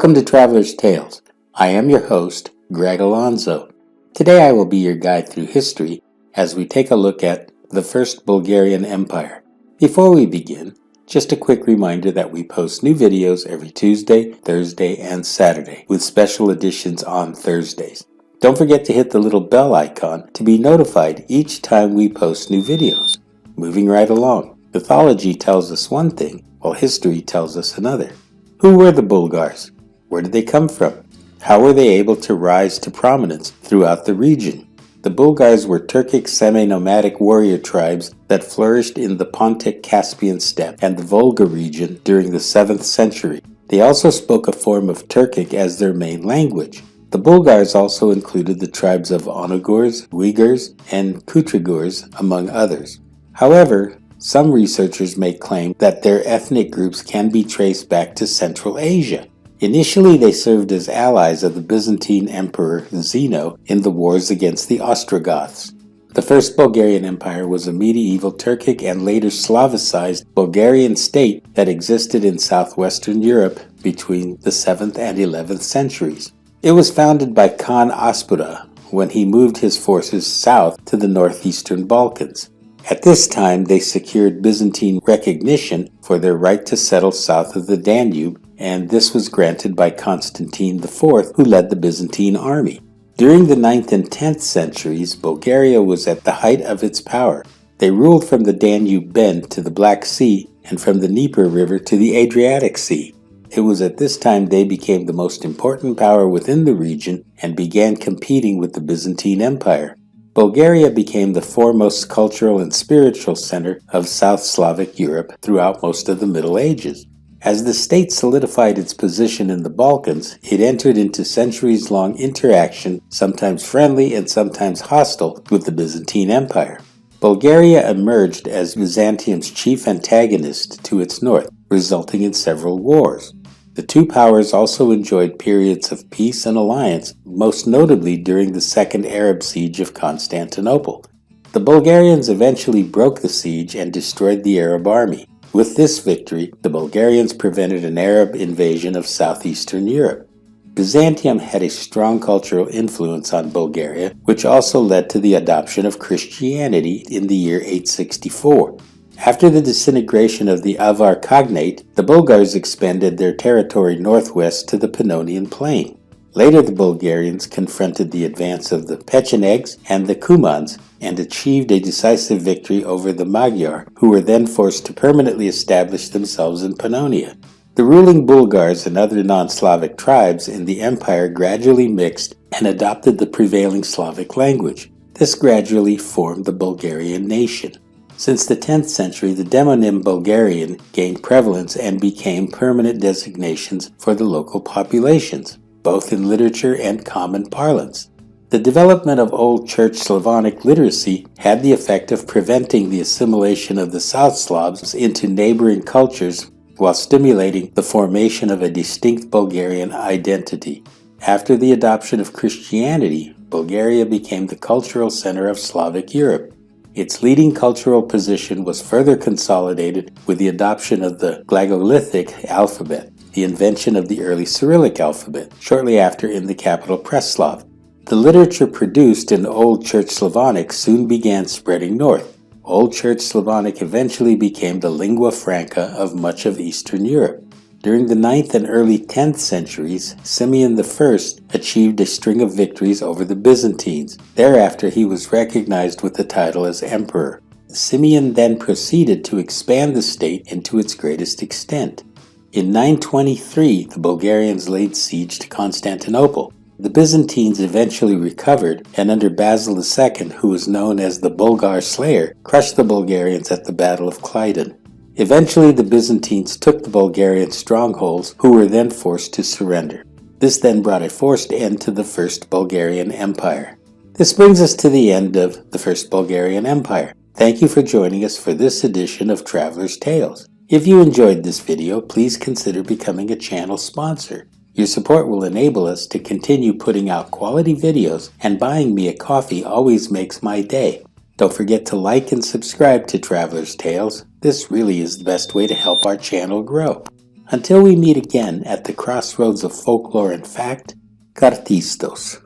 Welcome to Traveler's Tales. I am your host, Greg Alonzo. Today I will be your guide through history as we take a look at the First Bulgarian Empire. Before we begin, just a quick reminder that we post new videos every Tuesday, Thursday, and Saturday, with special editions on Thursdays. Don't forget to hit the little bell icon to be notified each time we post new videos. Moving right along, mythology tells us one thing, while history tells us another. Who were the Bulgars? Where did they come from? How were they able to rise to prominence throughout the region? The Bulgars were Turkic semi-nomadic warrior tribes that flourished in the Pontic-Caspian steppe and the Volga region during the 7th century. They also spoke a form of Turkic as their main language. The Bulgars also included the tribes of Onogurs, Uyghurs, and Kutrigurs, among others. However, some researchers may claim that their ethnic groups can be traced back to Central Asia. Initially, they served as allies of the Byzantine Emperor Zeno in the wars against the Ostrogoths. The First Bulgarian Empire was a medieval Turkic and later Slavicized Bulgarian state that existed in southwestern Europe between the 7th and 11th centuries. It was founded by Khan Aspura when he moved his forces south to the northeastern Balkans. At this time, they secured Byzantine recognition for their right to settle south of the Danube, and this was granted by Constantine IV, who led the Byzantine army. During the 9th and 10th centuries, Bulgaria was at the height of its power. They ruled from the Danube bend to the Black Sea and from the Dnieper River to the Adriatic Sea. It was at this time they became the most important power within the region and began competing with the Byzantine Empire. Bulgaria became the foremost cultural and spiritual center of South Slavic Europe throughout most of the Middle Ages. As the state solidified its position in the Balkans, it entered into centuries-long interaction, sometimes friendly and sometimes hostile, with the Byzantine Empire. Bulgaria emerged as Byzantium's chief antagonist to its north, resulting in several wars. The two powers also enjoyed periods of peace and alliance, most notably during the Second Arab Siege of Constantinople. The Bulgarians eventually broke the siege and destroyed the Arab army. With this victory, the Bulgarians prevented an Arab invasion of southeastern Europe. Byzantium had a strong cultural influence on Bulgaria, which also led to the adoption of Christianity in the year 864. After the disintegration of the Avar Khaganate, the Bulgars expanded their territory northwest to the Pannonian Plain. Later, the Bulgarians confronted the advance of the Pechenegs and the Cumans and achieved a decisive victory over the Magyar, who were then forced to permanently establish themselves in Pannonia. The ruling Bulgars and other non-Slavic tribes in the empire gradually mixed and adopted the prevailing Slavic language. This gradually formed the Bulgarian nation. Since the 10th century, the demonym Bulgarian gained prevalence and became permanent designations for the local populations, both in literature and common parlance. The development of Old Church Slavonic literacy had the effect of preventing the assimilation of the South Slavs into neighboring cultures while stimulating the formation of a distinct Bulgarian identity. After the adoption of Christianity, Bulgaria became the cultural center of Slavic Europe. Its leading cultural position was further consolidated with the adoption of the Glagolithic alphabet, the invention of the early Cyrillic alphabet, shortly after in the capital Preslav. The literature produced in Old Church Slavonic soon began spreading north. Old Church Slavonic eventually became the lingua franca of much of Eastern Europe. During the 9th and early 10th centuries, Simeon I achieved a string of victories over the Byzantines. Thereafter, he was recognized with the title as emperor. Simeon then proceeded to expand the state into its greatest extent. In 923, the Bulgarians laid siege to Constantinople. The Byzantines eventually recovered, and under Basil II, who was known as the Bulgar Slayer, crushed the Bulgarians at the Battle of Kleidan. Eventually, the Byzantines took the Bulgarian strongholds, who were then forced to surrender. This then brought a forced end to the First Bulgarian Empire. This brings us to the end of the First Bulgarian Empire. Thank you for joining us for this edition of Traveler's Tales. If you enjoyed this video, please consider becoming a channel sponsor. Your support will enable us to continue putting out quality videos, and buying me a coffee always makes my day. Don't forget to like and subscribe to Traveler's Tales. This really is the best way to help our channel grow. Until we meet again at the crossroads of folklore and fact, Kartistos.